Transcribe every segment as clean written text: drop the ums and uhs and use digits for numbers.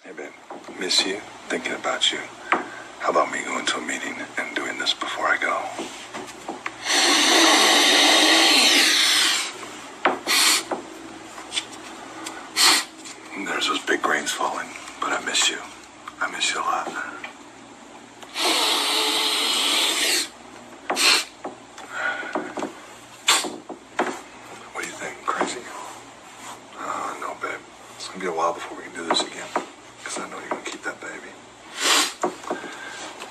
Hey, babe. Miss you. Thinking about you. How about me going to a meeting and doing this before I go? There's those big rains falling, but I miss you. I miss you a lot. What do you think? Crazy? No, babe. It's gonna be a while before we can do this again. Because I know you're gonna keep that baby.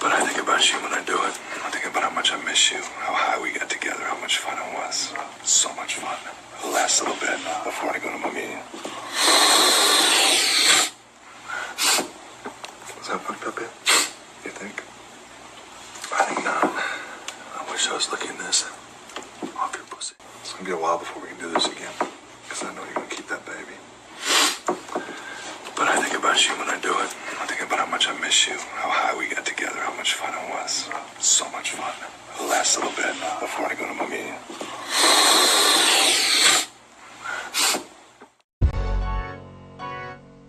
But I think about you when I do it. I think about how much I miss you, how high we got together, how much fun it was. So much fun. The last little bit before I go to my meeting. Is that fucked up, babe? You think? I think not. I wish I was looking this off your pussy. It's gonna be a while before we can do this again. Because I know you're gonna keep that baby. But I think about you when I do it. I think about how much I miss you, how high we got together, how much fun it was. So much fun. The last little bit before I go to my meeting.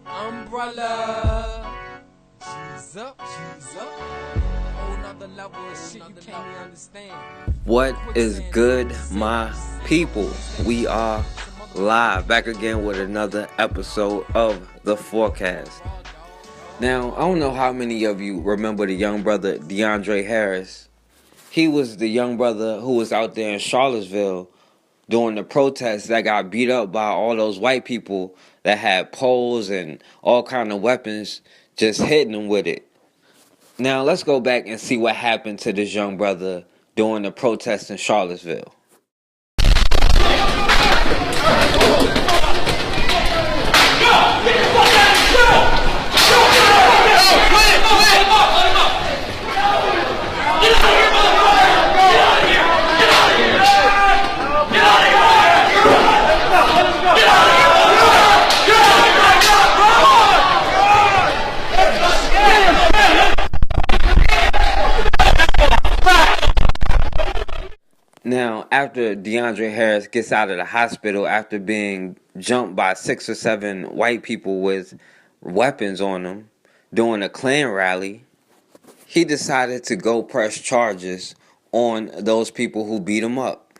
Umbrella. She's up. Whole nother level of shit you can't even understand. What is good, my people? We are live, back again with another episode of The Forecast. Now, I don't know how many of you remember the young brother Deandre Harris. He was the young brother who was out there in Charlottesville during the protests that got beat up by all those white people that had poles and all kind of weapons, just hitting them with it. Now, let's go back and see what happened to this young brother during the protests in Charlottesville. Now, after Deandre Harris gets out of the hospital after being jumped by 6 or 7 white people with weapons on them during a Klan rally, he decided to go press charges on those people who beat him up.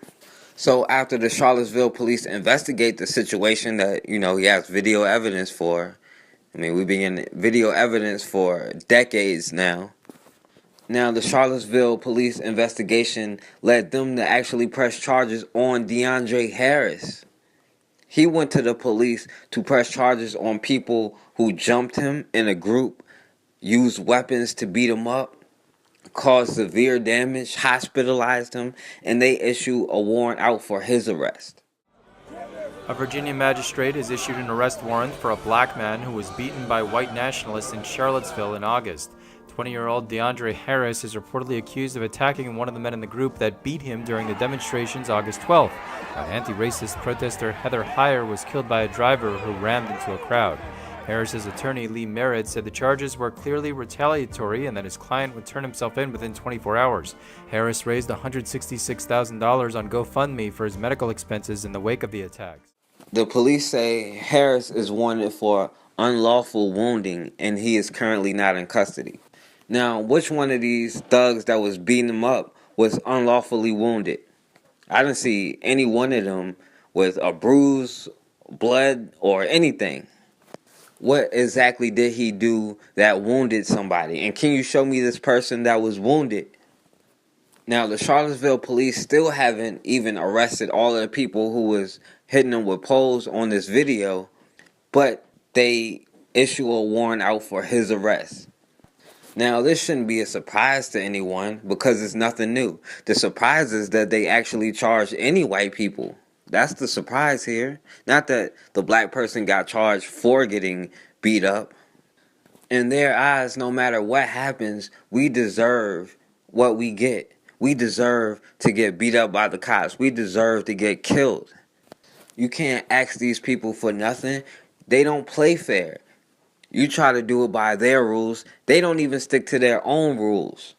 So after the Charlottesville police investigate the situation that, he has video evidence for, we've been getting video evidence for decades now. Now, the Charlottesville police investigation led them to actually press charges on Deandre Harris. He went to the police to press charges on people who jumped him in a group, used weapons to beat him up, caused severe damage, hospitalized him, and they issue a warrant out for his arrest. A Virginia magistrate has issued an arrest warrant for a black man who was beaten by white nationalists in Charlottesville in August. 20-year-old Deandre Harris is reportedly accused of attacking one of the men in the group that beat him during the demonstrations August 12th. Anti-racist protester Heather Heyer was killed by a driver who rammed into a crowd. Harris's attorney, Lee Merritt, said the charges were clearly retaliatory and that his client would turn himself in within 24 hours. Harris raised $166,000 on GoFundMe for his medical expenses in the wake of the attacks. The police say Harris is wanted for unlawful wounding and he is currently not in custody. Now, which one of these thugs that was beating him up was unlawfully wounded? I didn't see any one of them with a bruise, blood, or anything. What exactly did he do that wounded somebody? And can you show me this person that was wounded? Now, the Charlottesville police still haven't even arrested all of the people who was hitting them with poles on this video, but they issue a warrant out for his arrest. Now, this shouldn't be a surprise to anyone because it's nothing new. The surprise is that they actually charged any white people. That's the surprise here. Not that the black person got charged for getting beat up. In their eyes, no matter what happens, we deserve what we get. We deserve to get beat up by the cops. We deserve to get killed. You can't ask these people for nothing. They don't play fair. You try to do it by their rules. They don't even stick to their own rules.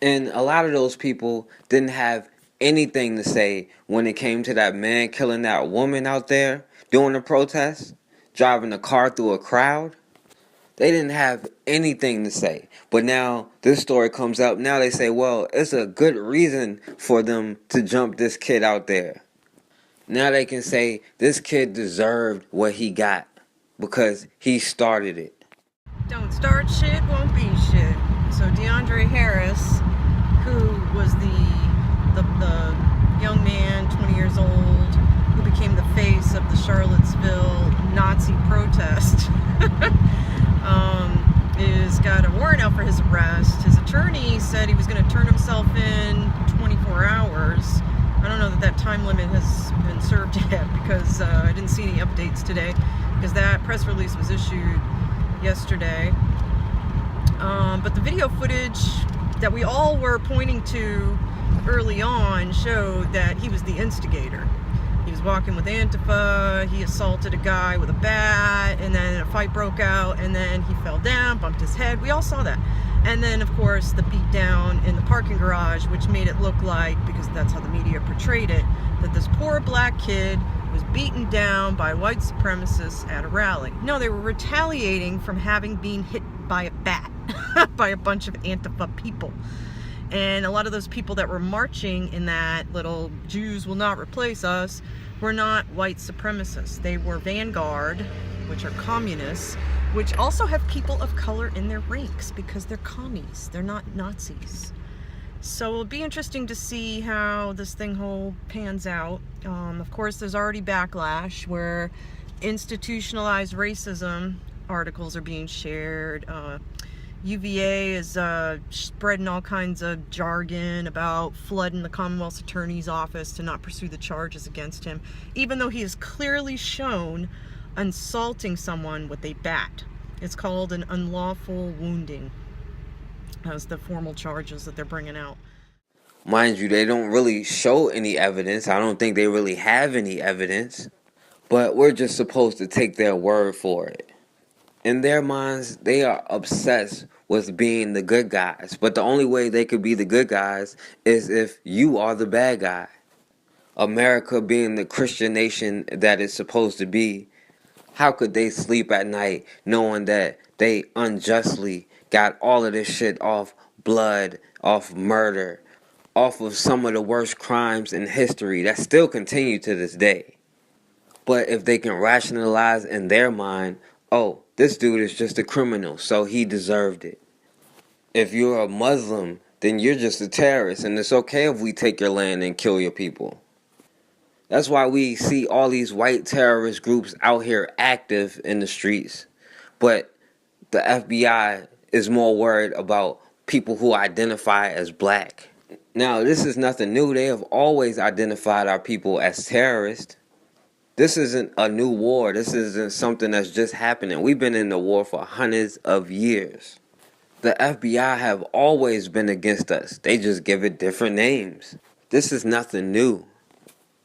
And a lot of those people didn't have anything to say when it came to that man killing that woman out there during the protest, driving a car through a crowd. They didn't have anything to say. But now this story comes up. Now they say, well, it's a good reason for them to jump this kid out there. Now they can say this kid deserved what he got because he started it. Don't start shit, won't be shit. So Deandre Harris, who was the young man, 20 years old, who became the face of the Charlottesville Nazi protest, is got a warrant out for his arrest. His attorney said he was going to turn himself in 24 hours. I don't know that time limit has been served yet because I didn't see any updates today because that press release was issued yesterday. But the video footage that we all were pointing to early on showed that he was the instigator. He was walking with Antifa, he assaulted a guy with a bat, and then a fight broke out, and then he fell down, bumped his head. We all saw that. And then, of course, the beat down in the parking garage, which made it look like, because that's how the media portrayed it, that this poor black kid was beaten down by white supremacists at a rally. No, they were retaliating from having been hit by a bat by a bunch of Antifa people. And a lot of those people that were marching in that little Jews will not replace us were not white supremacists. They were Vanguard, which are communists, which also have people of color in their ranks because they're commies. They're not Nazis. So it'll be interesting to see how this thing whole pans out. Of course, there's already backlash where institutionalized racism articles are being shared. UVA is spreading all kinds of jargon about flooding the Commonwealth's attorney's office to not pursue the charges against him, even though he is clearly shown assaulting someone with a bat. It's called an unlawful wounding as the formal charges that they're bringing out. Mind you, they don't really show any evidence. I don't think they really have any evidence. But we're just supposed to take their word for it. In their minds, they are obsessed with being the good guys. But the only way they could be the good guys is if you are the bad guy. America being the Christian nation that it's supposed to be, how could they sleep at night knowing that they unjustly got all of this shit off blood, off murder, off of some of the worst crimes in history that still continue to this day? But if they can rationalize in their mind, oh, this dude is just a criminal, so he deserved it. If you're a Muslim, then you're just a terrorist, and it's okay if we take your land and kill your people. That's why we see all these white terrorist groups out here active in the streets. But the FBI is more worried about people who identify as black. Now, this is nothing new. They have always identified our people as terrorists. This isn't a new war. This isn't something that's just happening. We've been in the war for hundreds of years. The FBI have always been against us. They just give it different names. This is nothing new.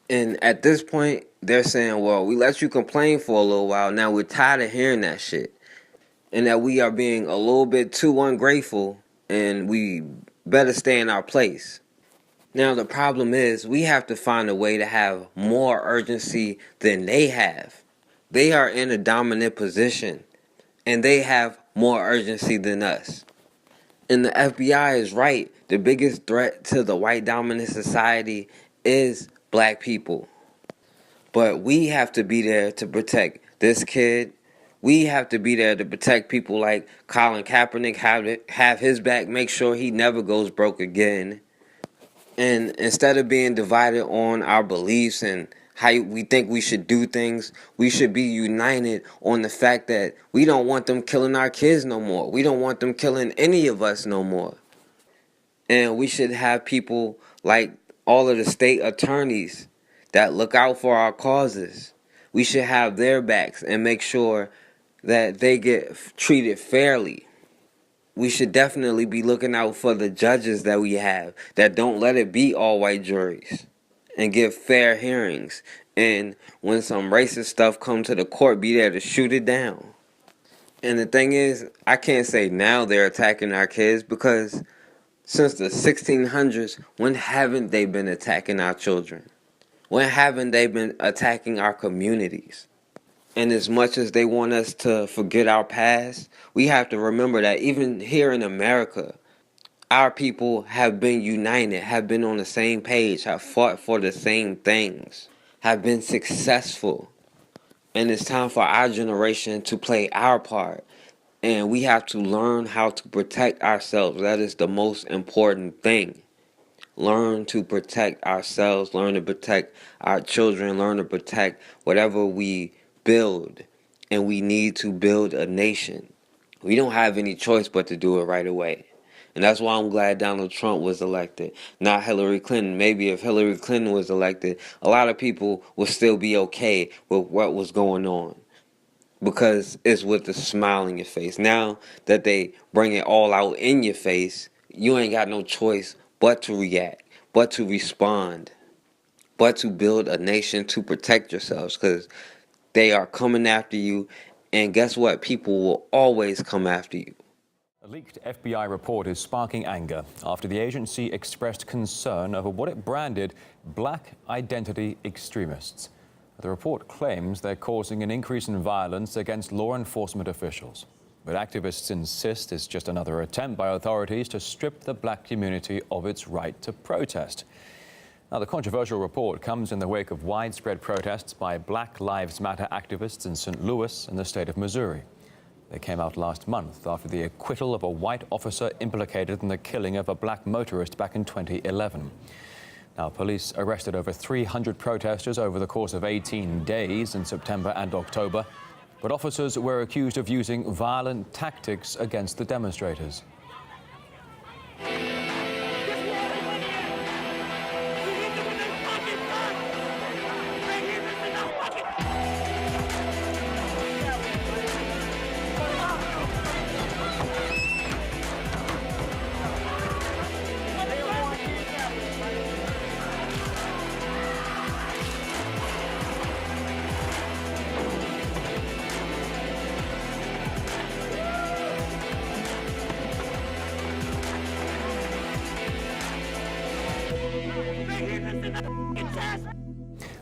And at this point, they're saying, well, we let you complain for a little while. Now we're tired of hearing that shit. And that we are being a little bit too ungrateful and we better stay in our place. Now, the problem is we have to find a way to have more urgency than they have. They are in a dominant position, and they have more urgency than us. And the FBI is right. The biggest threat to the white dominant society is black people. But we have to be there to protect this kid. We have to be there to protect people like Colin Kaepernick, have his back, make sure he never goes broke again. And instead of being divided on our beliefs and how we think we should do things, we should be united on the fact that we don't want them killing our kids no more. We don't want them killing any of us no more. And we should have people like all of the state attorneys that look out for our causes. We should have their backs and make sure that they get treated fairly. We should definitely be looking out for the judges that we have that don't let it be all white juries and give fair hearings. And when some racist stuff comes to the court, be there to shoot it down. And the thing is, I can't say now they're attacking our kids because since the 1600s, when haven't they been attacking our children? When haven't they been attacking our communities? And as much as they want us to forget our past, we have to remember that even here in America, our people have been united, have been on the same page, have fought for the same things, have been successful. And it's time for our generation to play our part. And we have to learn how to protect ourselves. That is the most important thing. Learn to protect ourselves, learn to protect our children, learn to protect whatever we build. And we need to build a nation. We don't have any choice but to do it right away. And that's why I'm glad Donald Trump was elected, not Hillary Clinton. Maybe if Hillary Clinton was elected, a lot of people would still be okay with what was going on, because it's with a smile on your face. Now that they bring it all out in your face, you ain't got no choice but to react, but to respond, but to build a nation to protect yourselves, because they are coming after you. And guess what? People will always come after you. A leaked FBI report is sparking anger after the agency expressed concern over what it branded black identity extremists. The report claims they're causing an increase in violence against law enforcement officials. But activists insist it's just another attempt by authorities to strip the black community of its right to protest. Now, the controversial report comes in the wake of widespread protests by Black Lives Matter activists in St. Louis and the state of Missouri. They came out last month after the acquittal of a white officer implicated in the killing of a black motorist back in 2011. Now, police arrested over 300 protesters over the course of 18 days in September and October, but officers were accused of using violent tactics against the demonstrators.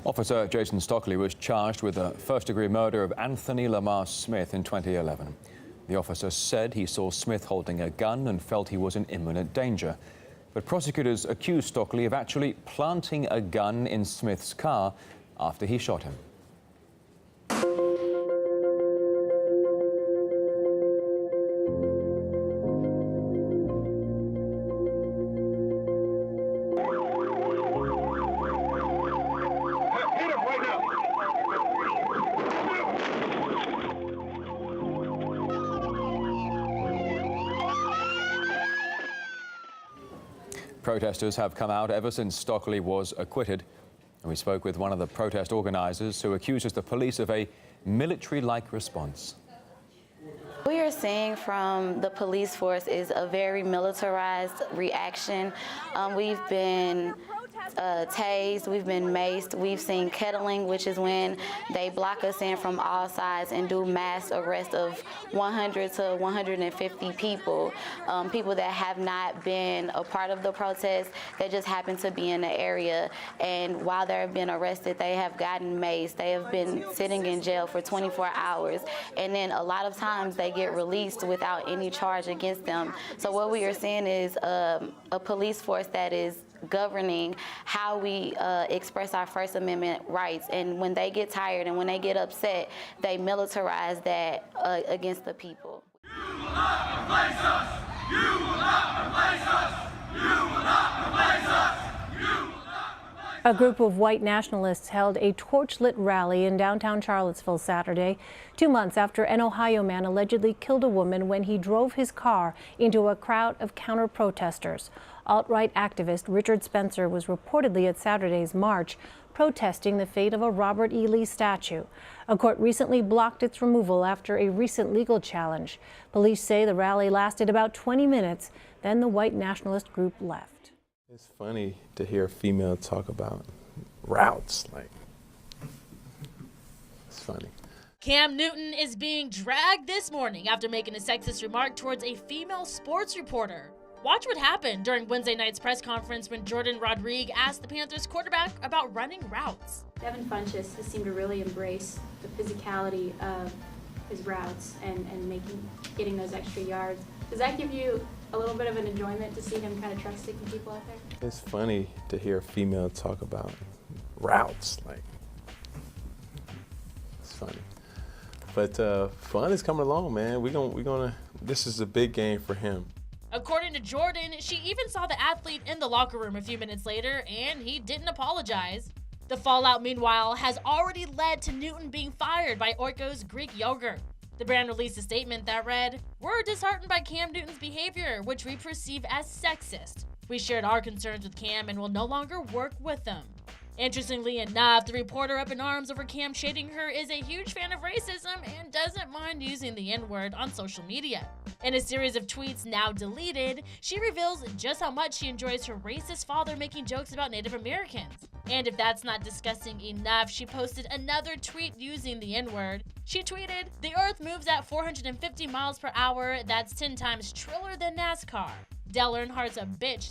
Officer Jason Stockley was charged with the first-degree murder of Anthony Lamar Smith in 2011. The officer said he saw Smith holding a gun and felt he was in imminent danger. But prosecutors accused Stockley of actually planting a gun in Smith's car after he shot him. Protesters have come out ever since Stockley was acquitted. And we spoke with one of the protest organizers who accuses the police of a military-like response. What we are seeing from the police force is a very militarized reaction. We've been tased, we've been maced, we've seen kettling, which is when they block us in from all sides and do mass arrest of 100 to 150 people, people that have not been a part of the protest, that just happen to be in the area. And while they've been arrested, they have gotten maced, they have been sitting in jail for 24 hours, and then a lot of times they get released without any charge against them. So what we are seeing is a police force that is governing how we express our First Amendment rights. And when they get tired and when they get upset, they militarize that against the people. You will not replace us! You will not replace us! You will not replace us! You will not replace us! A group of white nationalists held a torch-lit rally in downtown Charlottesville Saturday, 2 months after an Ohio man allegedly killed a woman when he drove his car into a crowd of counter-protesters. Alt-right activist Richard Spencer was reportedly at Saturday's march protesting the fate of a Robert E. Lee statue. A court recently blocked its removal after a recent legal challenge. Police say the rally lasted about 20 minutes, then the white nationalist group left. It's funny to hear a female talk about routes, like, it's funny. Cam Newton is being dragged this morning after making a sexist remark towards a female sports reporter. Watch what happened during Wednesday night's press conference when Jordan Rodriguez asked the Panthers quarterback about running routes. Devin Funchess has seemed to really embrace the physicality of his routes and getting those extra yards. Does that give you a little bit of an enjoyment to see him kind of truck-sticking people out there? It's funny to hear a female talk about routes. Like, it's funny. But fun is coming along, man. We're gonna. This is a big game for him. According to Jordan, she even saw the athlete in the locker room a few minutes later, and he didn't apologize. The fallout, meanwhile, has already led to Newton being fired by Oikos Greek Yogurt. The brand released a statement that read, "We're disheartened by Cam Newton's behavior, which we perceive as sexist. We shared our concerns with Cam and will no longer work with him." Interestingly enough, the reporter up in arms over Cam shading her is a huge fan of racism and doesn't mind using the N-word on social media. In a series of tweets now deleted, she reveals just how much she enjoys her racist father making jokes about Native Americans. And if that's not disgusting enough, she posted another tweet using the N-word. She tweeted, "The earth moves at 450 miles per hour. That's 10 times triller than NASCAR. Dale Earnhardt's a bitch."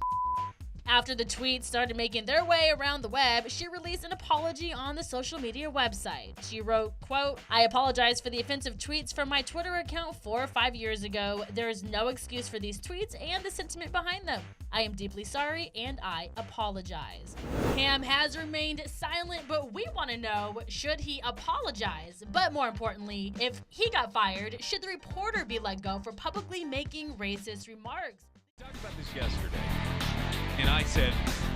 After the tweets started making their way around the web, she released an apology on the social media website. She wrote, quote, "I apologize for the offensive tweets from my Twitter account 4 or 5 years ago. There is no excuse for these tweets and the sentiment behind them. I am deeply sorry and I apologize." Cam has remained silent, but we want to know, should he apologize? But more importantly, if he got fired, should the reporter be let go for publicly making racist remarks? We talked about this yesterday. And I said,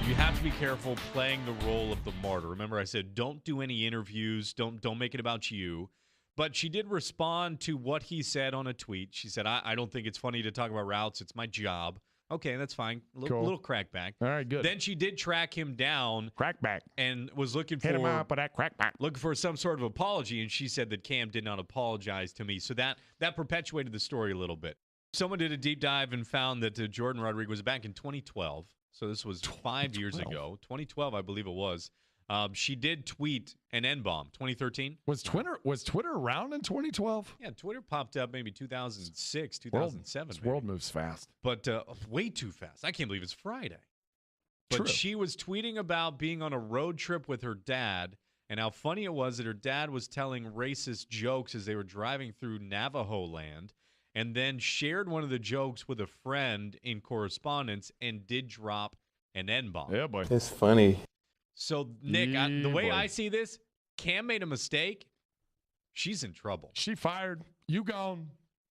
you have to be careful playing the role of the martyr. Remember, I said, don't do any interviews. Don't make it about you. But she did respond to what he said on a tweet. She said, I don't think it's funny to talk about routes. It's my job. Okay, that's fine. Little crackback. All right, good. Then she did track him down. Crackback. And was looking for him up with that crackback. Looking for some sort of apology. And she said that Cam did not apologize to me. So that perpetuated the story a little bit. Someone did a deep dive and found that Jordan Rodriguez was back in 2012. So this was 5 years ago. 2012, I believe it was. She did tweet an N-bomb, 2013. Was Twitter around in 2012? Yeah, Twitter popped up maybe 2006, 2007. This world moves fast. But way too fast. I can't believe it's Friday. But True. She was tweeting about being on a road trip with her dad and how funny it was that her dad was telling racist jokes as they were driving through Navajo land, and then shared one of the jokes with a friend in correspondence and did drop an N-bomb. Yeah, boy. It's funny. So, Nick, the way I see this, Cam made a mistake. She's in trouble. She fired. You gone.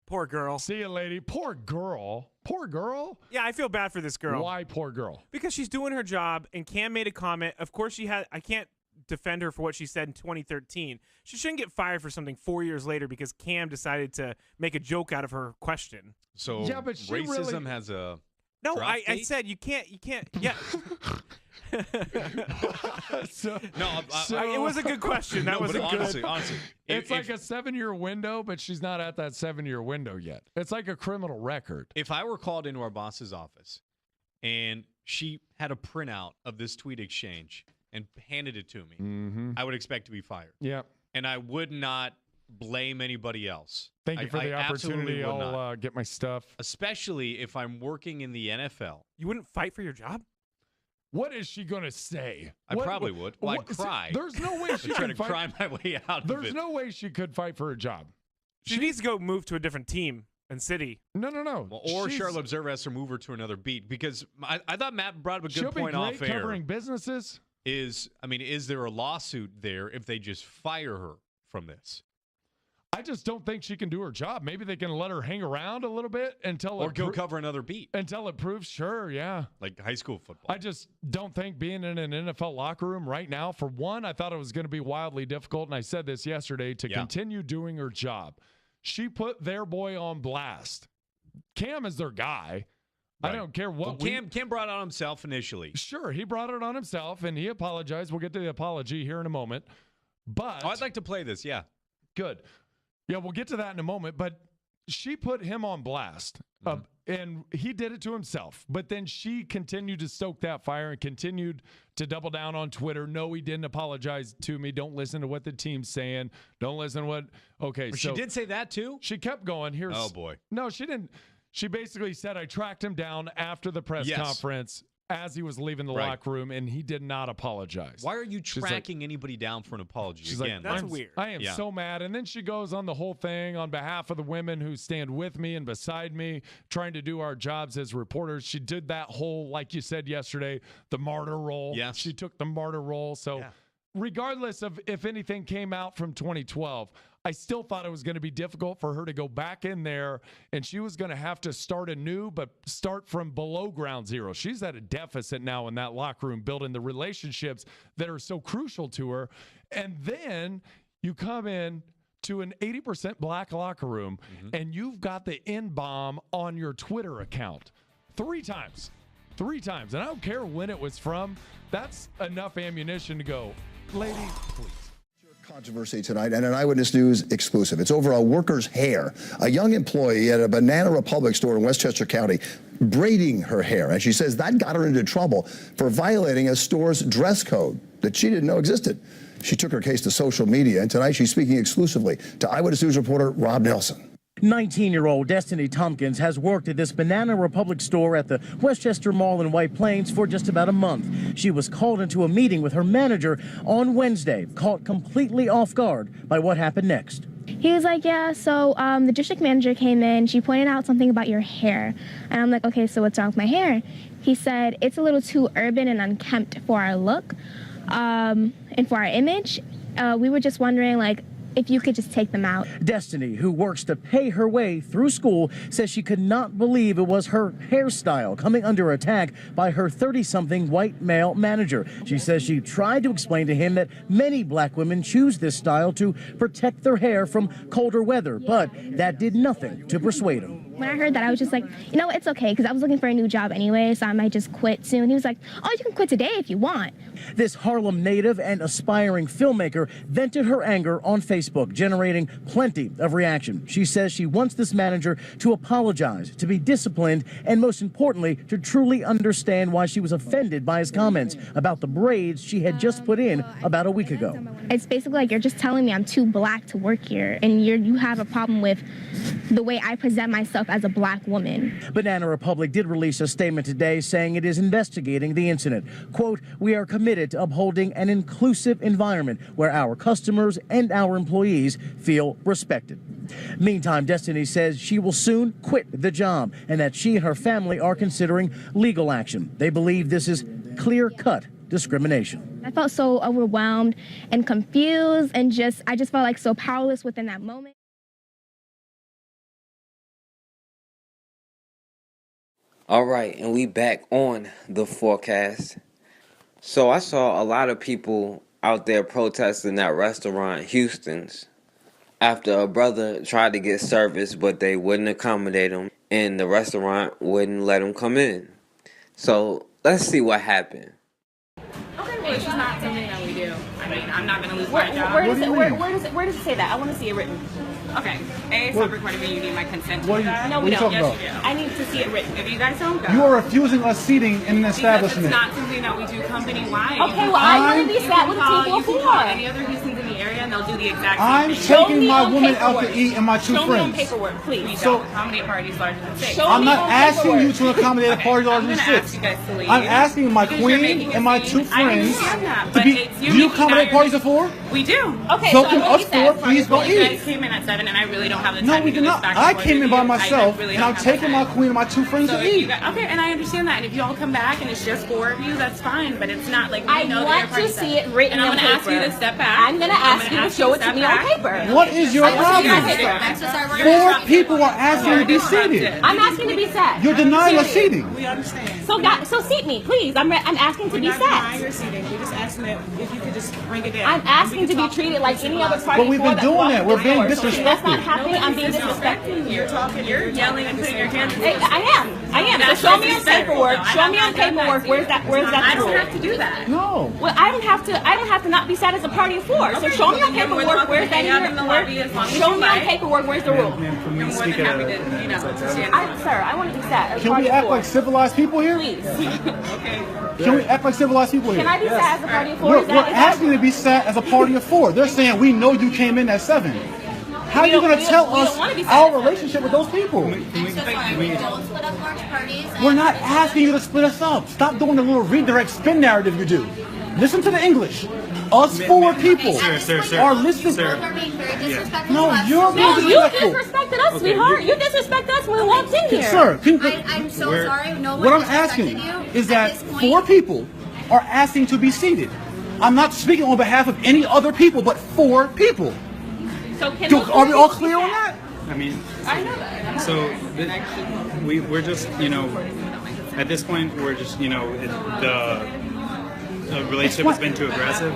Poor girl. See you, lady. Poor girl. Poor girl? Yeah, I feel bad for this girl. Why poor girl? Because she's doing her job, and Cam made a comment. Of course, I can't defend her for what she said in 2013. She shouldn't get fired for something 4 years later because Cam decided to make a joke out of her question. So yeah, but racism has a no. I said you can't. Yeah. It was a good question. That was honestly. It's like a 7-year window, but she's not at that 7-year window yet. It's like a criminal record. If I were called into our boss's office and she had a printout of this tweet exchange and handed it to me, I would expect to be fired. Yeah. And I would not blame anybody else. Thank you for the opportunity. I'll get my stuff. Especially if I'm working in the NFL. You wouldn't fight for your job? What is she going to say? I probably would. Well, I'd cry. There's no way she could could fight. Cry my way out of it. There's no way she could fight for a job. She needs to go move to a different team and city. No. Well, or Charlotte Observer has to move her to another beat because I thought Matt brought up a good point off air. She'll be great covering businesses. Is there a lawsuit there if they just fire her from this? I just don't think she can do her job. Maybe they can let her hang around a little bit until or go cover another beat until it proves. Sure, yeah, like high school football. I just don't think being in an NFL locker room right now. For one, I thought it was going to be wildly difficult, and I said this yesterday to continue doing her job. She put their boy on blast. Cam is their guy. Right. I don't care what. Cam brought it on himself initially. Sure, he brought it on himself, and he apologized. We'll get to the apology here in a moment. But I'd like to play this. Yeah, good. Yeah, we'll get to that in a moment. But she put him on blast, and he did it to himself. But then she continued to stoke that fire and continued to double down on Twitter. No, he didn't apologize to me. Don't listen to what the team's saying. Don't listen to what. Okay, so she did say that too. She kept going. Oh boy. No, she didn't. She basically said, I tracked him down after the press conference as he was leaving the locker room, and he did not apologize. Why are you tracking anybody down for an apology? She's Again, like, that's weird. I am so mad. And then she goes on the whole thing on behalf of the women who stand with me and beside me, trying to do our jobs as reporters. She did that whole, like you said yesterday, the martyr role. Yes. She took the martyr role. So regardless of if anything came out from 2012, I still thought it was going to be difficult for her to go back in there, and she was going to have to start anew, but start from below ground zero. She's at a deficit now in that locker room, building the relationships that are so crucial to her. And then you come in to an 80% black locker room, and you've got the N-bomb on your Twitter account 3 times. 3 times. And I don't care when it was from. That's enough ammunition to go, lady, please. Controversy tonight, and an Eyewitness News exclusive. It's over a worker's hair. A young employee at a Banana Republic store in Westchester County braiding her hair, and she says that got her into trouble for violating a store's dress code that she didn't know existed. She took her case to social media, and tonight she's speaking exclusively to Eyewitness News reporter Rob Nelson. 19-year-old Destiny Tompkins has worked at this Banana Republic store at the Westchester Mall in White Plains for just about a month. She was called into a meeting with her manager on Wednesday, caught completely off guard by what happened next. He was like, yeah, so the district manager came in. She pointed out something about your hair. And I'm like, okay, so what's wrong with my hair? He said, it's a little too urban and unkempt for our look and for our image. We were just wondering, like, if you could just take them out. Destiny, who works to pay her way through school, says she could not believe it was her hairstyle coming under attack by her 30-something white male manager. She says she tried to explain to him that many black women choose this style to protect their hair from colder weather, but that did nothing to persuade him. When I heard that, I was just like, you know, it's okay, because I was looking for a new job anyway, so I might just quit soon. He was like, oh, you can quit today if you want. This Harlem native and aspiring filmmaker vented her anger on Facebook, generating plenty of reaction. She says she wants this manager to apologize, to be disciplined, and most importantly, to truly understand why she was offended by his comments about the braids she had just put in about a week ago. It's basically like you're just telling me I'm too black to work here, and you have a problem with the way I present myself as a black woman. Banana Republic did release a statement today saying it is investigating the incident. Quote, we are committed to upholding an inclusive environment where our customers and our employees feel respected. Meantime, Destiny says she will soon quit the job and that she and her family are considering legal action. They believe this is clear-cut discrimination. I felt so overwhelmed and confused, and I just felt like so powerless within that moment. All right, and we back on the forecast. So I saw a lot of people out there protesting that restaurant, Houston's, after a brother tried to get service, but they wouldn't accommodate him, and the restaurant wouldn't let him come in. So let's see what happened. It's just not something that we do. I mean, I'm not going to lose my job. Where does it say that? I want to see it written. Okay. A, it's not recorded, but you need my consent to What do that. No, we don't. Yes, About? you do. I need to see it written. If you guys don't go. You are refusing us seating in an establishment. Because it's not something that we do company-wide. Okay, well, I want to be sat with people You can who call are. any other Houstons in the area, and they'll do the exact same I'm thing. taking my woman out to eat and my 2 Show friends. me on paperwork, please. We So- don't accommodate parties larger than 6. I'm not asking you to accommodate a party larger than I'm gonna 6. ask you guys to leave. I'm asking my Because you're making queen a and my scene. 2 I friends understand that, to but be. it's- Do you're you making accommodate now parties you're- of 4? We do. Okay, so can us 4 please go You eat? guys came in at 7, and I really don't have the time No, to we do did this not. back I and forth came in with by you. myself, I really and don't I'm have taking the my time. queen and my 2 friends So to if you eat. guys, okay, and I understand that. And if you all come back and it's just 4 of you, that's fine. But it's not like we I know want that you're to party see set. it written And I'm on gonna ask you paper. to step back. I'm gonna ask you to show it to me on paper. What is your problem? 4 people are asking to be seated. I'm asking to be sat. You're denying us seating. We understand. So seat me, please. I'm asking to be We're not sat. denying your seating. We're just asking that if you could just bring it down. I'm asking to be treated like any other party. But we've before been doing that's that. We're being walking the floor. So that's not disrespectful. happening. I'm being disrespectful. You're talking. You're yelling and putting your hands. I am. So show me on paperwork. Show me on paperwork. Where's that? I the don't rule? have to do that. No. Well, I don't have to not be sat as a party of 4. So Okay, show me on you're more than paperwork. welcome Where's to that hang out in the lobby as long as Show you me on like. paperwork. Where's the rule? You're more than happy to, stand. Sir, I want to be sat as a Can party we of act 4. like civilized people here? Please. Okay. Can we act like civilized people here? Can I be sat as a party of 4? We're asking to be sat as a party of 4. They're saying we know you came in at 7. How are you going to tell us our relationship with those people? We're not asking you to split us up. Stop doing the little redirect spin narrative you do. Listen to the English. Us four people are listening. No, you're being disrespectful. You disrespected us, sweetheart. You disrespected us when we walked in here. Sir, I'm so sorry. No what I'm asking is that four people are asking to be seated. I'm not speaking on behalf of any other people, but four people. So are we all clear on that? I mean, I know that. so we're just, at this point, we're just, the relationship has been too aggressive.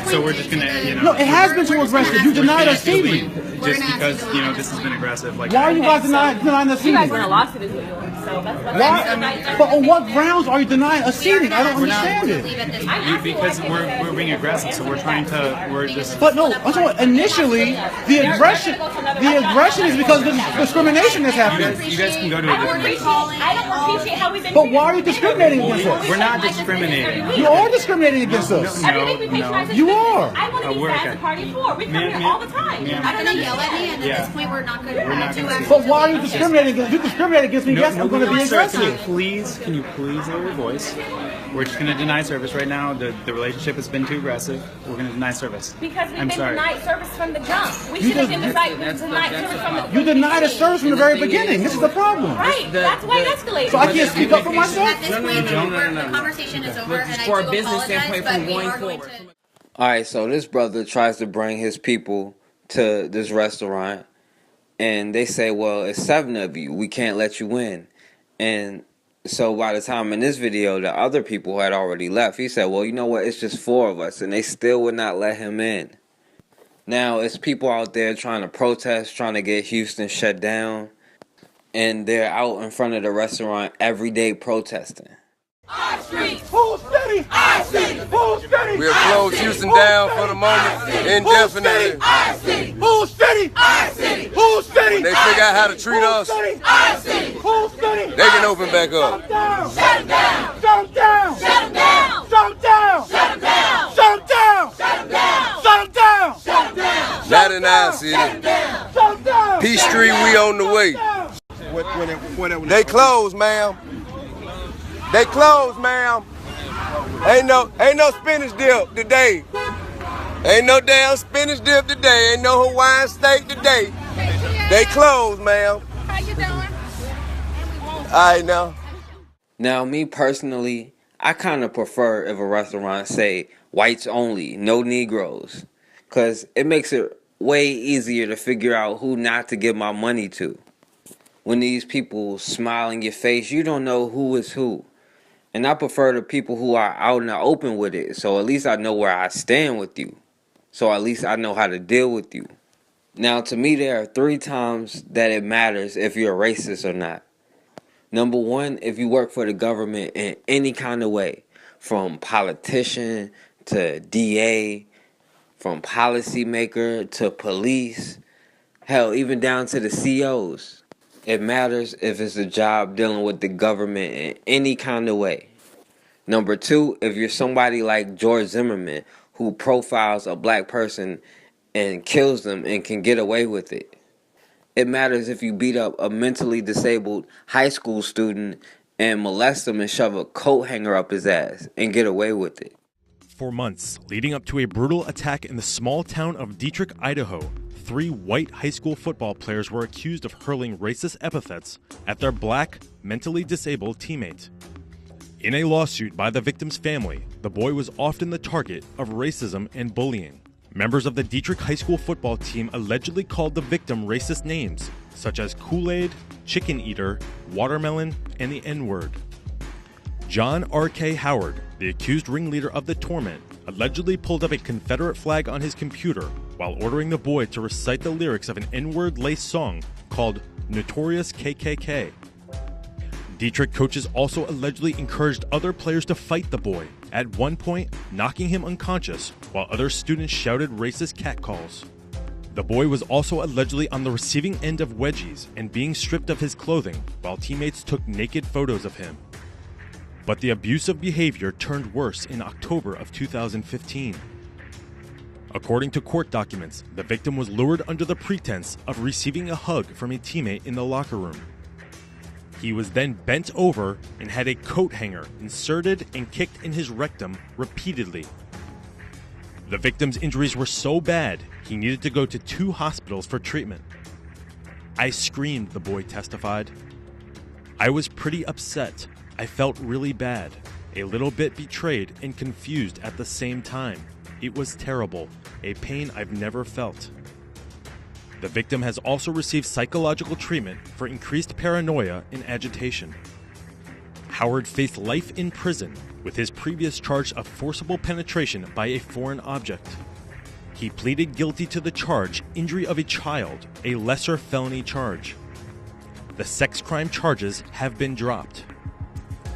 So we're just gonna, No, it has been too aggressive. You denied us seating. Just because, this has been aggressive. Like, Why are you guys denying us seating? You guys were in a lawsuit is what you want. So that's Why? But on what grounds are you denying us seating? I don't understand it. Because we're being aggressive, so we're trying to, we're just. But no, I'm talking initially, the aggression is because of the discrimination that's happening. You guys can go to a different place. I don't appreciate how we've been. But why are you discriminating against us? We're not discriminating. You are discriminating against us. You are. I want to be fast at party 4. We come here all the time. You're not going to yell at me, and at this point, we're not going to do it. But why are you discriminating against? If you discriminate against me, yes, I'm going to be aggressive. Can you please lower your voice? We're just going to deny service right now. The relationship has been too aggressive. We're going to deny service. Because we've been denied service from the jump. We should have been denied service from the You denied us service from the very beginning. This is the problem. Right. That's why it escalated. So I can't speak up for myself? At this point, the conversation is over, and I do apologize, but we are going to... All right, so this brother tries to bring his people to this restaurant, and they say, well, it's 7 of you. We can't let you in. And so by the time in this video, the other people had already left. He said, well, you know what? It's just 4 of us, and they still would not let him in. Now, it's people out there trying to protest, trying to get Houston shut down, and they're out in front of the restaurant every day protesting. Our streets. Who's steady? Our city. Who's steady? We'll close Houston down for the moment, indefinitely. Our city. Who's steady? Our city. Who's steady? When they figure out how to treat us, Our city. Who's steady? they can open back up. Shut them down. Shut them down. Shut them down. Shut them down. Shut them down. Shut them down. Shut them down. Shut them down. Shut them down. Not in our city. Shut them down. Shut them down. Peace Street, we on the way. They closed, ma'am. They closed, ma'am. Ain't no spinach dip today. Ain't no damn spinach dip today. Ain't no Hawaiian steak today. They closed, ma'am. How you doing? I know. Now, me personally, I kind of prefer if a restaurant say whites only, no Negroes, because it makes it way easier to figure out who not to give my money to. When these people smile in your face, you don't know who is who. And I prefer the people who are out in the open with it, so at least I know where I stand with you. So at least I know how to deal with you. Now, to me, there are 3 times that it matters if you're a racist or not. Number 1, if you work for the government in any kind of way, from politician to DA, from policymaker to police, hell, even down to the COs. It matters if it's a job dealing with the government in any kind of way. Number 2, if you're somebody like George Zimmerman who profiles a black person and kills them and can get away with it. It matters if you beat up a mentally disabled high school student and molest him and shove a coat hanger up his ass and get away with it. For months leading up to a brutal attack in the small town of Detroit, Idaho, 3 white high school football players were accused of hurling racist epithets at their black, mentally disabled teammate. In a lawsuit by the victim's family, the boy was often the target of racism and bullying. Members of the Detroit High School football team allegedly called the victim racist names, such as Kool-Aid, Chicken Eater, Watermelon, and the N-word. John R.K. Howard, the accused ringleader of the torment, allegedly pulled up a Confederate flag on his computer while ordering the boy to recite the lyrics of an N-word laced song called Notorious KKK. Detroit coaches also allegedly encouraged other players to fight the boy, at one point knocking him unconscious while other students shouted racist catcalls. The boy was also allegedly on the receiving end of wedgies and being stripped of his clothing while teammates took naked photos of him. But the abusive behavior turned worse in October of 2015. According to court documents, the victim was lured under the pretense of receiving a hug from a teammate in the locker room. He was then bent over and had a coat hanger inserted and kicked in his rectum repeatedly. The victim's injuries were so bad, he needed to go to 2 hospitals for treatment. I screamed, the boy testified. I was pretty upset. I felt really bad, a little bit betrayed and confused at the same time. It was terrible, a pain I've never felt. The victim has also received psychological treatment for increased paranoia and agitation. Howard faced life in prison with his previous charge of forcible penetration by a foreign object. He pleaded guilty to the charge injury of a child, a lesser felony charge. The sex crime charges have been dropped.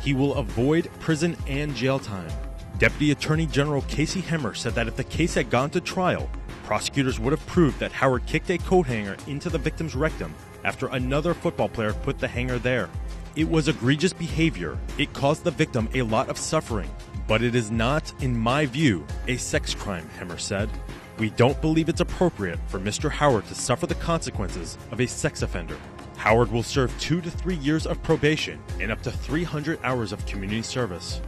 He will avoid prison and jail time. Deputy Attorney General Casey Hemmer said that if the case had gone to trial, prosecutors would have proved that Howard kicked a coat hanger into the victim's rectum after another football player put the hanger there. It was egregious behavior. It caused the victim a lot of suffering, but it is not, in my view, a sex crime, Hemmer said. We don't believe it's appropriate for Mr. Howard to suffer the consequences of a sex offender. Howard will serve 2 to 3 years of probation and up to 300 hours of community service.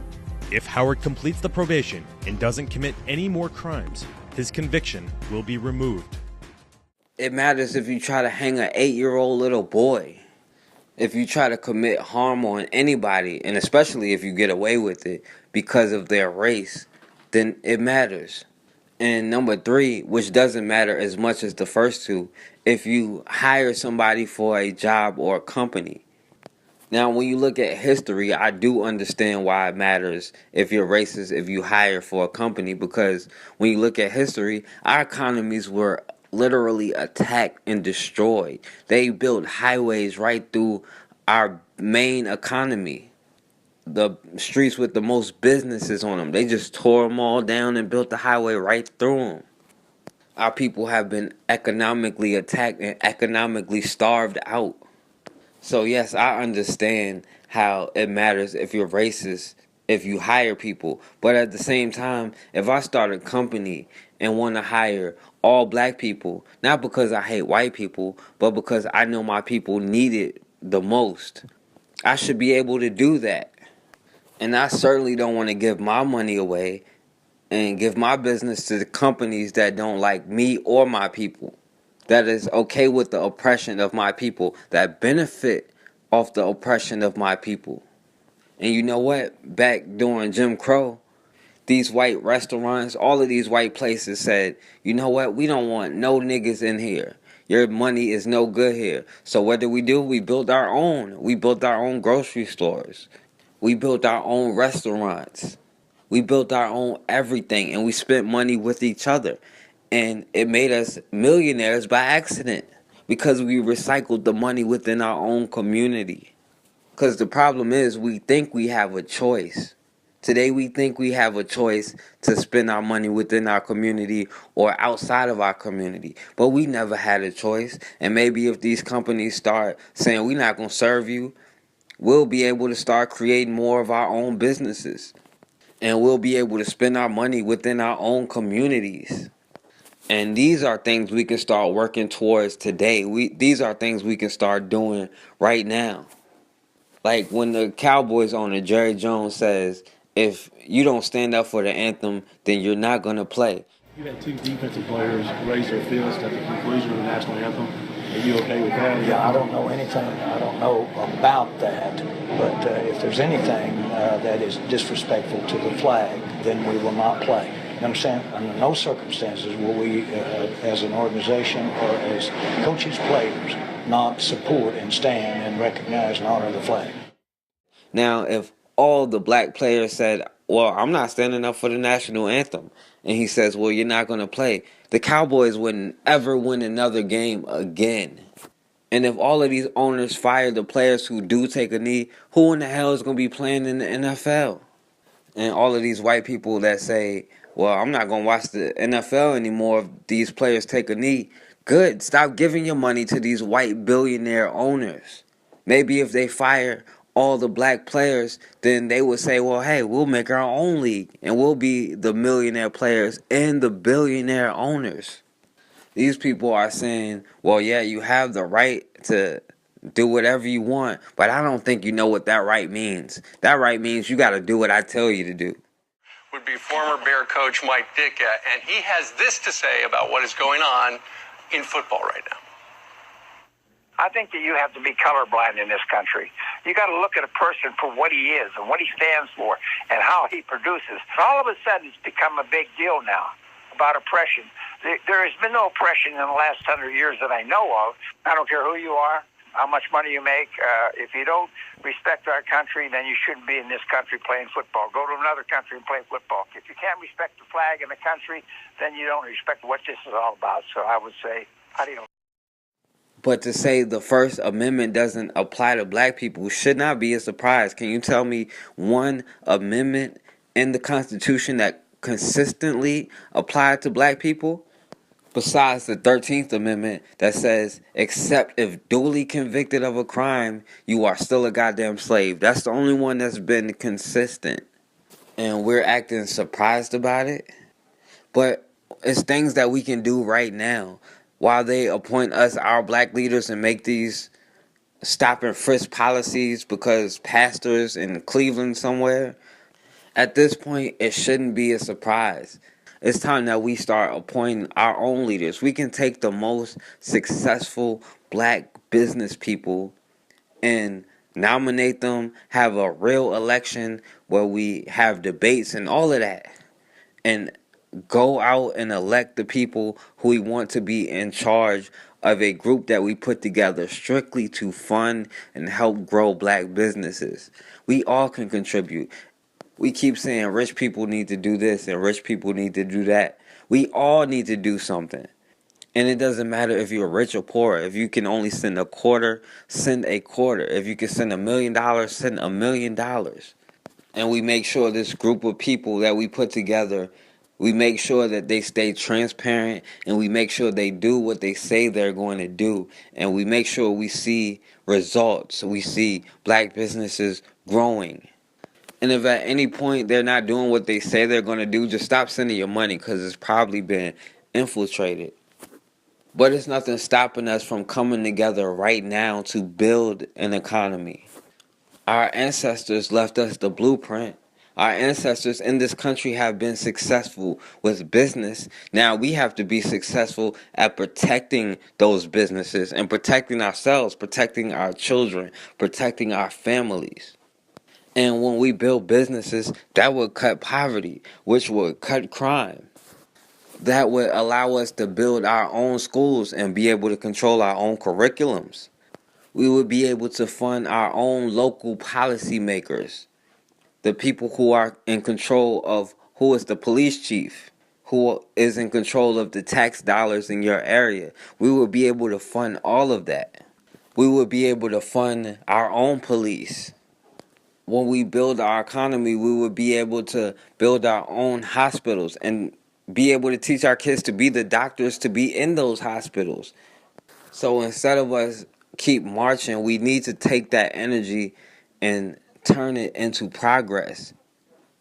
If Howard completes the probation and doesn't commit any more crimes, his conviction will be removed. It matters if you try to hang an 8-year-old little boy. If you try to commit harm on anybody, and especially if you get away with it because of their race, then it matters. And number 3, which doesn't matter as much as the first 2, if you hire somebody for a job or a company. Now, when you look at history, I do understand why it matters if you're racist, if you hire for a company, because when you look at history, our economies were literally attacked and destroyed. They built highways right through our main economy. The streets with the most businesses on them, they just tore them all down and built the highway right through them. Our people have been economically attacked and economically starved out. So yes, I understand how it matters if you're racist, if you hire people. But at the same time, if I start a company and want to hire all black people, not because I hate white people, but because I know my people need it the most, I should be able to do that. And I certainly don't want to give my money away and give my business to the companies that don't like me or my people, that is okay with the oppression of my people, that benefit off the oppression of my people. And you know what? Back during Jim Crow, these white restaurants, all of these white places said, you know what? We don't want no niggas in here. Your money is no good here. So what did? We built our own. We built our own grocery stores. We built our own restaurants. We built our own everything, and we spent money with each other. And it made us millionaires by accident because we recycled the money within our own community. Because the problem is we think we have a choice. Today we think we have a choice to spend our money within our community or outside of our community. But we never had a choice. And maybe if these companies start saying we're not going to serve you, we'll be able to start creating more of our own businesses. And we'll be able to spend our money within our own communities. And these are things we can start working towards today. These are things we can start doing right now. Like when the Cowboys owner, Jerry Jones, says, if you don't stand up for the anthem, then you're not going to play. You had 2 defensive players raise their fist at the conclusion of the national anthem. Are you okay with that? Yeah, I don't know anything. I don't know about that. But if there's anything that is disrespectful to the flag, then we will not play. You understand? Under no circumstances will we, as an organization or as coaches, players, not support and stand and recognize and honor the flag. Now, if all the black players said, well, I'm not standing up for the national anthem, and he says, well, you're not going to play, the Cowboys wouldn't ever win another game again. And if all of these owners fire the players who do take a knee, who in the hell is going to be playing in the NFL? And all of these white people that say, well, I'm not going to watch the NFL anymore if these players take a knee. Good. Stop giving your money to these white billionaire owners. Maybe if they fire all the black players, then they would say, well, hey, we'll make our own league and we'll be the millionaire players and the billionaire owners. These people are saying, well, yeah, you have the right to do whatever you want, but I don't think you know what that right means. That right means you got to do what I tell you to do. Would be former Bear coach Mike Ditka, and he has this to say about what is going on in football right now. I think that you have to be colorblind in this country. You got to look at a person for what he is and what he stands for and how he produces. All of a sudden, it's become a big deal now about oppression. There has been no oppression in the last 100 years that I know of. I don't care who you are, how much money you make. If you don't respect our country, then you shouldn't be in this country playing football. Go to another country and play football. If you can't respect the flag and the country, then you don't respect what this is all about. So I would say, adios. But to say the First Amendment doesn't apply to black people should not be a surprise. Can you tell me one amendment in the Constitution that consistently applied to black people? Besides the 13th Amendment that says, except if duly convicted of a crime, you are still a goddamn slave. That's the only one that's been consistent. And we're acting surprised about it. But it's things that we can do right now. While they appoint us our black leaders and make these stop and frisk policies because pastors in Cleveland somewhere, at this point, it shouldn't be a surprise. It's time that we start appointing our own leaders. We can take the most successful black business people and nominate them, have a real election where we have debates and all of that, and go out and elect the people who we want to be in charge of a group that we put together strictly to fund and help grow black businesses. We all can contribute. We keep saying rich people need to do this and rich people need to do that. We all need to do something. And it doesn't matter if you're rich or poor. If you can only send a quarter, send a quarter. If you can send $1 million, send $1 million. And we make sure this group of people that we put together, we make sure that they stay transparent and we make sure they do what they say they're going to do. And we make sure we see results. We see black businesses growing. And if at any point they're not doing what they say they're going to do, just stop sending your money because it's probably been infiltrated. But it's nothing stopping us from coming together right now to build an economy. Our ancestors left us the blueprint. Our ancestors in this country have been successful with business. Now we have to be successful at protecting those businesses and protecting ourselves, protecting our children, protecting our families. And when we build businesses, that would cut poverty, which would cut crime. That would allow us to build our own schools and be able to control our own curriculums. We would be able to fund our own local policymakers, the people who are in control of who is the police chief, who is in control of the tax dollars in your area. We would be able to fund all of that. We would be able to fund our own police. When we build our economy, we would be able to build our own hospitals and be able to teach our kids to be the doctors to be in those hospitals. So instead of us keep marching, we need to take that energy and turn it into progress.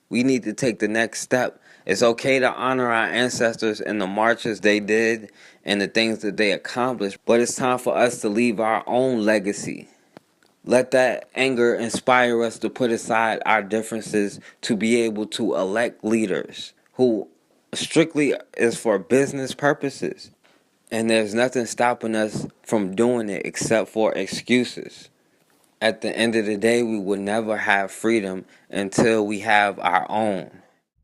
We need to take the next step. It's okay to honor our ancestors and the marches they did and the things that they accomplished, but it's time for us to leave our own legacy. Let that anger inspire us to put aside our differences to be able to elect leaders who strictly is for business purposes. And there's nothing stopping us from doing it except for excuses. At the end of the day, we will never have freedom until we have our own.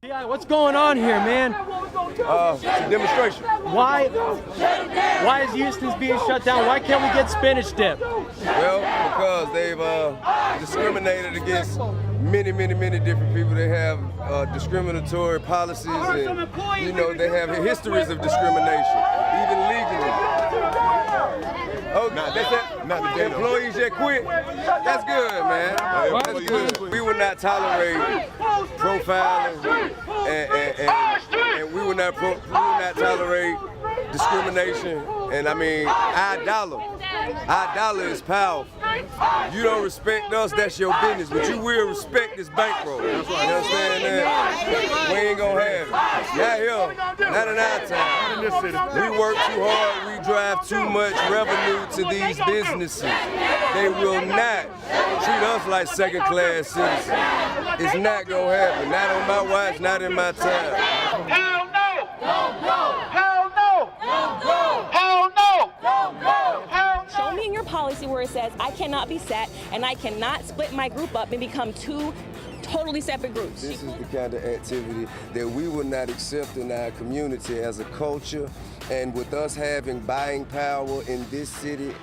Yeah, what's going on here, man? Demonstration. Why is Houston's being shut down? Why can't we get spinach dip? Well, because they've discriminated against many different people. They have discriminatory policies, and you know they have histories of discrimination, even legally. Oh, not the employees that quit. That's good, man. That's good. We will not tolerate profiling, and we will not tolerate discrimination. And I mean, our dollar is powerful. You don't respect us, that's your business, but you will respect this bankroll. You understand that? We ain't gonna have it. Not here, not in our time. We work too hard, we drive too much revenue to these businesses. They will not treat us like second-class citizens. It's not gonna happen. Not on my watch, not in my time. Hell no! Hell no! Hell no! Hell no! Hell no! Show me in your policy where it says I cannot be set and I cannot split my group up and become two totally separate groups. This is the kind of activity that we will not accept in our community as a culture, and with us having buying power in this city.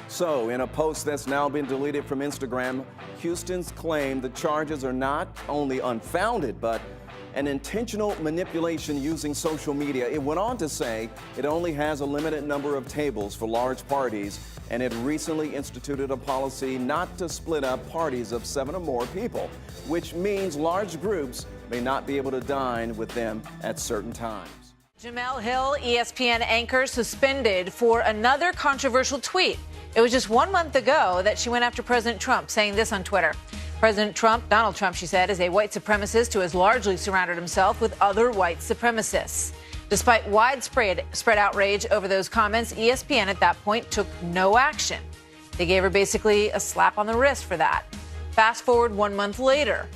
So, in a post that's now been deleted from Instagram, Houston's claim the charges are not only unfounded, but an intentional manipulation using social media. It went on to say it only has a limited number of tables for large parties, and it recently instituted a policy not to split up parties of 7 or more people, which means large groups may not be able to dine with them at certain times. Jemele Hill, ESPN anchor, suspended for another controversial tweet. It was just 1 month ago that she went after President Trump, saying this on Twitter. President Trump, Donald Trump, she said, is a white supremacist who has largely surrounded himself with other white supremacists. Despite widespread outrage over those comments, ESPN at that point took no action. They gave her basically a slap on the wrist for that. Fast forward 1 month later,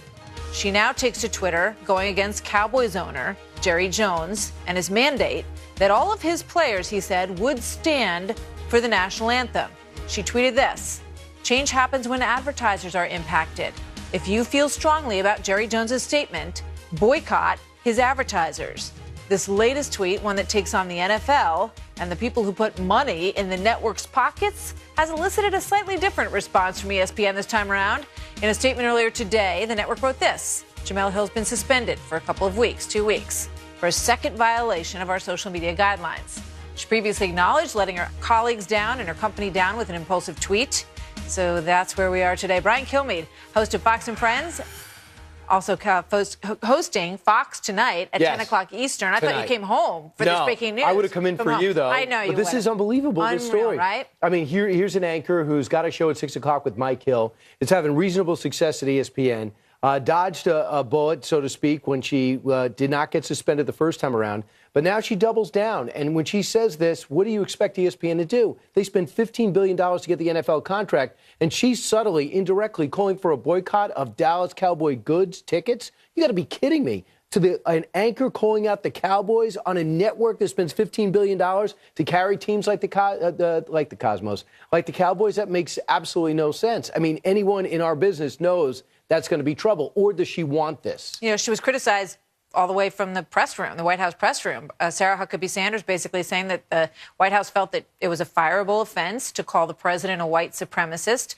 she now takes to Twitter, going against Cowboys owner Jerry Jones and his mandate that all of his players, he said, would stand for the national anthem. She tweeted this: "Change happens when advertisers are impacted. If you feel strongly about Jerry Jones's statement, boycott his advertisers." This latest tweet, one that takes on the NFL and the people who put money in the network's pockets, has elicited a slightly different response from ESPN this time around. In a statement earlier today, the network wrote this: "Jemele Hill's been suspended for a couple of weeks, 2 weeks, for a second violation of our social media guidelines. She previously acknowledged letting her colleagues down and her company down with an impulsive tweet." So that's where we are today. Brian Kilmeade, host of Fox and Friends, also hosting Fox Tonight at 10 o'clock Eastern. I thought you came home for this breaking news. I would have come in for you, though. I know you would. But this is unbelievable, this story. Right? I mean, here's an anchor who's got a show at 6 o'clock with Mike Hill. It's having reasonable success at ESPN. Dodged a bullet, so to speak, when she did not get suspended the first time around. But now she doubles down. And when she says this, what do you expect ESPN to do? They spend $15 billion to get the NFL contract. And she's subtly, indirectly calling for a boycott of Dallas Cowboy goods, tickets. You got to be kidding me. An anchor calling out the Cowboys on a network that spends $15 billion to carry teams like the Cosmos, like the Cowboys, that makes absolutely no sense. I mean, anyone in our business knows that's going to be trouble. Or does she want this? You know, she was criticized all the way from the press room, the White House press room. Sarah Huckabee Sanders basically saying that the White House felt that it was a fireable offense to call the president a white supremacist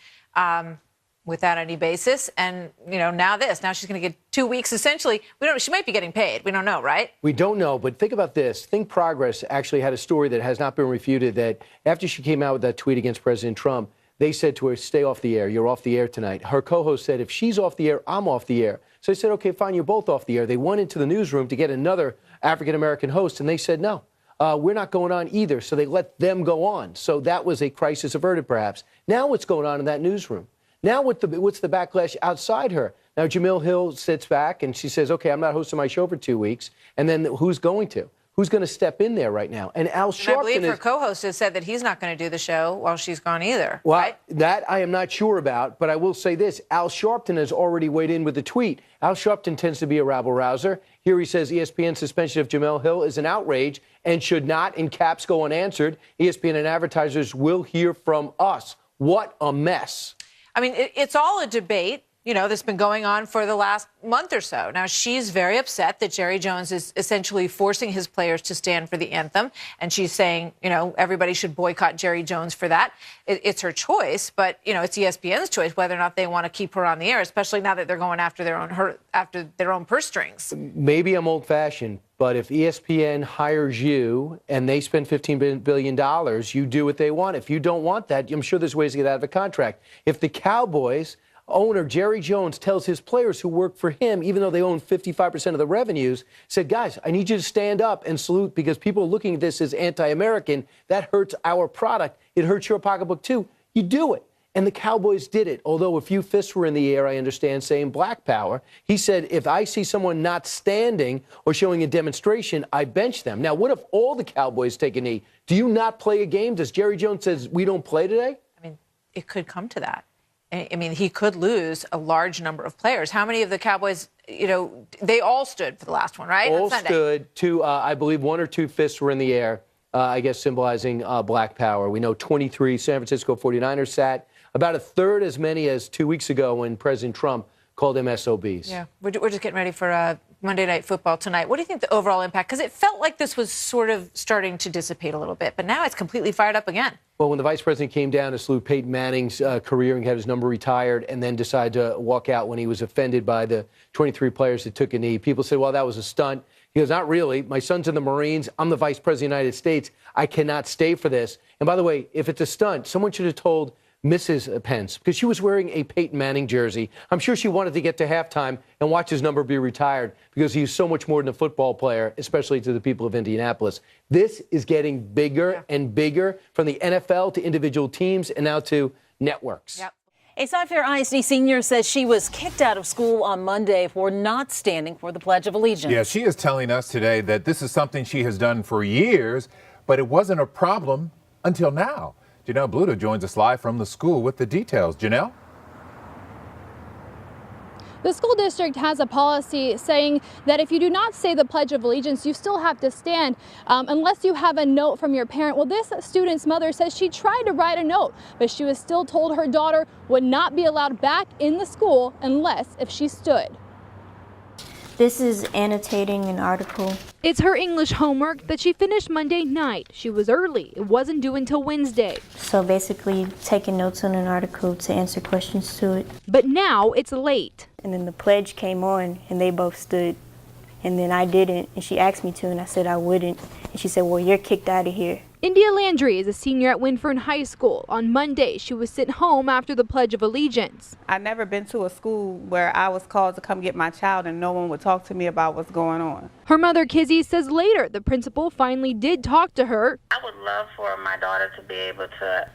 without any basis. And, you know, now she's going to get 2 weeks essentially. She might be getting paid. We don't know, right? We don't know. But think about this. Think Progress actually had a story that has not been refuted, that after she came out with that tweet against President Trump, they said to her, "Stay off the air. You're off the air tonight." Her co-host said, "If she's off the air, I'm off the air." So they said, "Okay, fine, you're both off the air." They went into the newsroom to get another African-American host, and they said, "No, we're not going on either." So they let them go on. So that was a crisis averted, perhaps. Now what's going on in that newsroom? Now what's the backlash outside her? Now Jemele Hill sits back and she says, "Okay, I'm not hosting my show for 2 weeks." And then who's going to? Who's going to step in there right now? And Al Sharpton, I believe her co-host has said that he's not going to do the show while she's gone either. Well, right? That I am not sure about, but I will say this. Al Sharpton has already weighed in with a tweet. Al Sharpton tends to be a rabble-rouser. Here he says ESPN's suspension of Jemele Hill is an outrage and should not, in caps, go unanswered. ESPN and advertisers will hear from us. What a mess. I mean, it's all a debate, you know, that's been going on for the last month or so. Now, she's very upset that Jerry Jones is essentially forcing his players to stand for the anthem. And she's saying, you know, everybody should boycott Jerry Jones for that. It's her choice, but, you know, it's ESPN's choice whether or not they want to keep her on the air, especially now that they're going after their own purse strings. Maybe I'm old-fashioned, but if ESPN hires you and they spend $15 billion, you do what they want. If you don't want that, I'm sure there's ways to get out of a contract. If the Cowboys owner Jerry Jones tells his players who work for him, even though they own 55% of the revenues, said, "Guys, I need you to stand up and salute because people are looking at this as anti-American. That hurts our product. It hurts your pocketbook, too." You do it. And the Cowboys did it, although a few fists were in the air, I understand, saying black power. He said, if I see someone not standing or showing a demonstration, I bench them. Now, what if all the Cowboys take a knee? Do you not play a game? Does Jerry Jones says we don't play today? I mean, it could come to that. I mean, he could lose a large number of players. How many of the Cowboys, you know, they all stood for the last one, right? All stood. Two, I believe 1 or 2 fists were in the air, I guess symbolizing black power. We know 23 San Francisco 49ers sat. About a third as many as 2 weeks ago when President Trump called them SOBs. Yeah, we're just getting ready for Monday Night Football tonight. What do you think the overall impact? Because it felt like this was sort of starting to dissipate a little bit, but now it's completely fired up again. Well, when the vice president came down to salute Peyton Manning's career and had his number retired and then decided to walk out when he was offended by the 23 players that took a knee, people said, well, that was a stunt. He goes, not really. My son's in the Marines. I'm the vice president of the United States. I cannot stay for this. And by the way, if it's a stunt, someone should have told Mrs. Pence, because she was wearing a Peyton Manning jersey. I'm sure she wanted to get to halftime and watch his number be retired because he's so much more than a football player, especially to the people of Indianapolis. This is getting bigger and bigger, from the NFL to individual teams and now to networks. Yep. A Cy Fair ISD senior says she was kicked out of school on Monday for not standing for the Pledge of Allegiance. Yeah, she is telling us today that this is something she has done for years, but it wasn't a problem until now. Janelle Bluto joins us live from the school with the details. Janelle? The school district has a policy saying that if you do not say the Pledge of Allegiance, you still have to stand unless you have a note from your parent. Well, this student's mother says she tried to write a note, but she was still told her daughter would not be allowed back in the school unless if she stood. This is annotating an article. It's her English homework that she finished Monday night. She was early. It wasn't due until Wednesday. So basically taking notes on an article to answer questions to it. But now it's late. And then the pledge came on and they both stood. And then I didn't. And she asked me to and I said I wouldn't. And she said, well, you're kicked out of here. India Landry is a senior at Winfern High School. On Monday, she was sent home after the Pledge of Allegiance. I've never been to a school where I was called to come get my child and no one would talk to me about what's going on. Her mother, Kizzy, says later the principal finally did talk to her. I would love for my daughter to be able to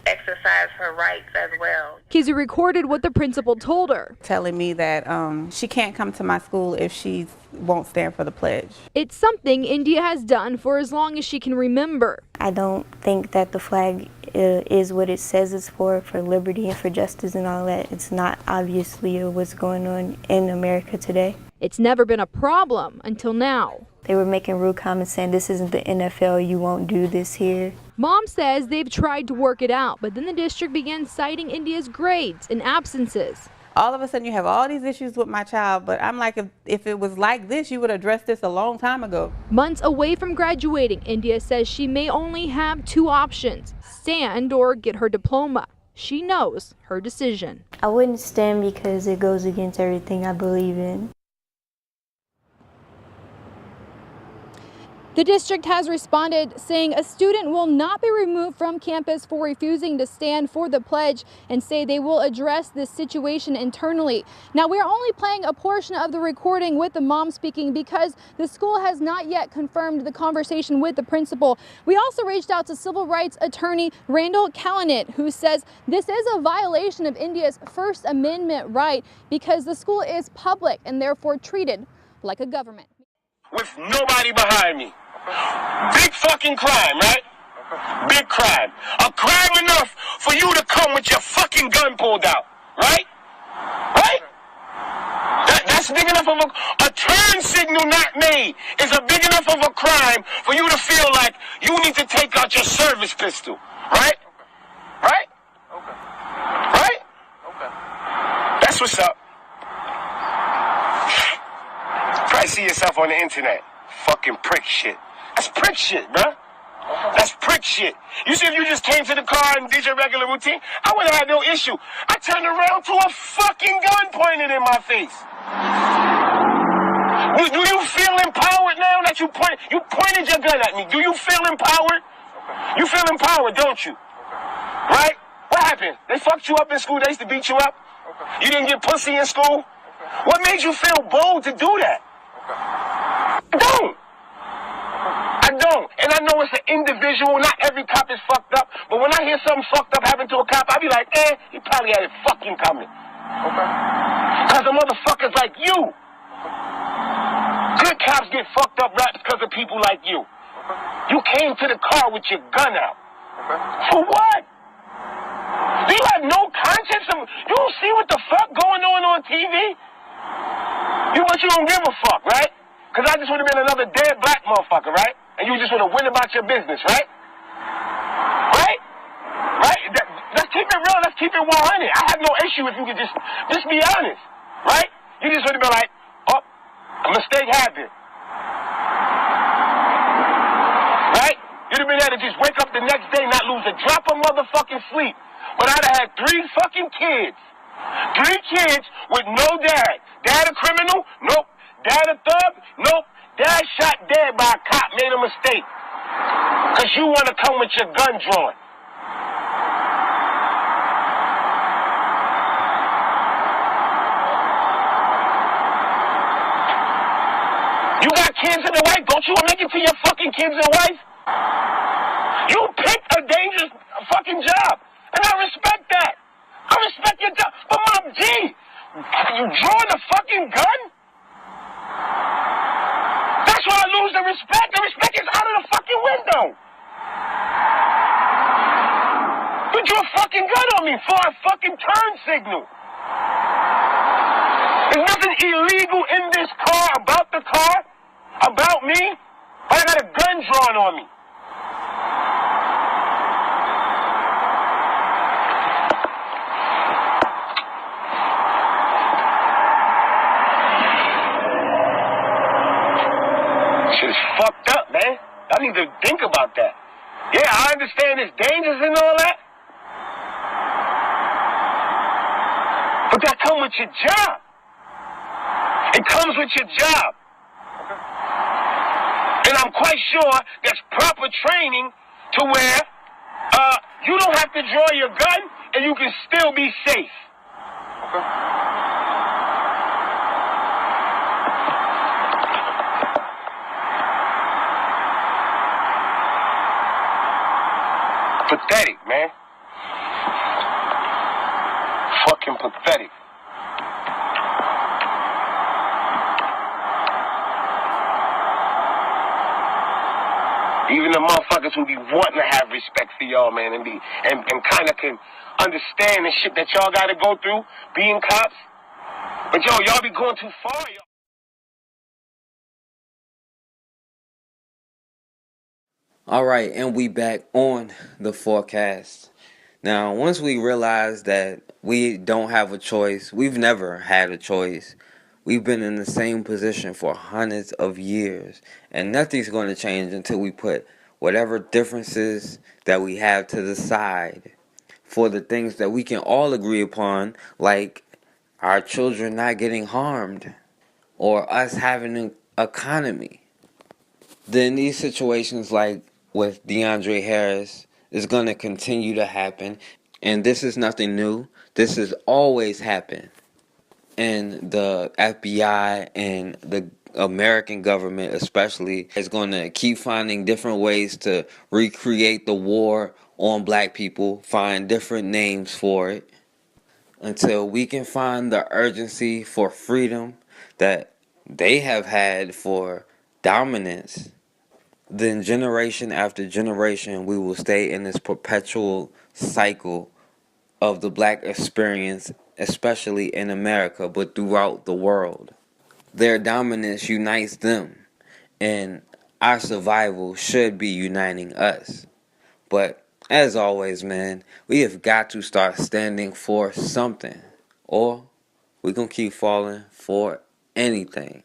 exercise her rights as well. Kizzy recorded what the principal told her, telling me that she can't come to my school if she won't stand for the pledge. It's something India has done for as long as she can remember. I don't think that the flag is what it says it's for liberty and for justice and all that. It's not obviously what's going on in America today. It's never been a problem until now. They were making rude comments saying this isn't the NFL, you won't do this here. Mom says they've tried to work it out, but then the district began citing India's grades and absences. All of a sudden you have all these issues with my child, but I'm like, if it was like this, you would address this a long time ago. Months away from graduating, India says she may only have 2 options, stand or get her diploma. She knows her decision. I wouldn't stand because it goes against everything I believe in. The district has responded saying a student will not be removed from campus for refusing to stand for the pledge and say they will address this situation internally. Now, we're only playing a portion of the recording with the mom speaking because the school has not yet confirmed the conversation with the principal. We also reached out to civil rights attorney Randall Callanet, who says this is a violation of India's First Amendment right because the school is public and therefore treated like a government. With nobody behind me. Big fucking crime, right? Big crime. A crime enough for you to come with your fucking gun pulled out, right? Right? That's big enough of a turn signal not made is a big enough of a crime for you to feel like you need to take out your service pistol, right? Right? Okay. Right? Okay. That's what's up. Try to see yourself on the internet. Fucking prick shit. That's prick shit, bruh. That's prick shit. You see, if you just came to the car and did your regular routine, I wouldn't have had no issue. I turned around to a fucking gun pointed in my face. Do you feel empowered now that you pointed your gun at me? Do you feel empowered? You feel empowered, don't you? Right? What happened? They fucked you up in school. They used to beat you up. You didn't get pussy in school. What made you feel bold to do that? I don't. And I know it's an individual. Not every cop is fucked up. But when I hear something fucked up happen to a cop, I be like, he probably had it fucking coming. Okay. Because the motherfuckers like you. Good cops get fucked up right because of people like you. Okay. You came to the car with your gun out. Okay. For what? Do you have no conscience? You don't see what the fuck going on TV? But you don't give a fuck, right? Because I just would have been another dead black motherfucker, right? And you just would have went about your business, right? Right? Right? Let's keep it real. Let's keep it 100. I have no issue if you could just be honest, right? You just would have been like, oh, a mistake happened. Right? You'd have been able to just wake up the next day, not lose a drop of motherfucking sleep. But I'd have had 3 fucking kids. 3 kids with no dad. Dad a criminal? Nope. Dad a thug? Nope. Dad shot dead by a cop, made a mistake. Because you want to come with your gun drawn. You got kids and a wife. Don't you want to make it to your fucking kids and wife? You picked a dangerous fucking job. And I respect that. I respect your job. But Mom G, you drawing a fucking gun? That's why I lose the respect. The respect is out of the fucking window. You drew a fucking gun on me for a fucking turn signal. There's nothing illegal in this car, about me, but I got a gun drawn on me. Shit is fucked up, man. I need to think about that. Yeah, I understand it's dangerous and all that. But that comes with your job. It comes with your job. And I'm quite sure there's proper training to where you don't have to draw your gun and you can still be safe. Pathetic, man. Fucking pathetic. Even the motherfuckers who be wanting to have respect for y'all, man, and kind of can understand the shit that y'all got to go through being cops. But y'all be going too far, y'all. All right, and we back on the forecast. Now, once we realize that we don't have a choice, we've never had a choice. We've been in the same position for hundreds of years, and nothing's going to change until we put whatever differences that we have to the side for the things that we can all agree upon, like our children not getting harmed or us having an economy. Then these situations like with Deandre Harris is going to continue to happen, and this is nothing new. This has always happened. And the FBI and the American government especially is going to keep finding different ways to recreate the war on black people, find different names for it, until we can find the urgency for freedom that they have had for dominance. Then generation after generation, we will stay in this perpetual cycle of the black experience, especially in America, but throughout the world. Their dominance unites them, and our survival should be uniting us. But as always, man, we have got to start standing for something, or we're going to keep falling for anything.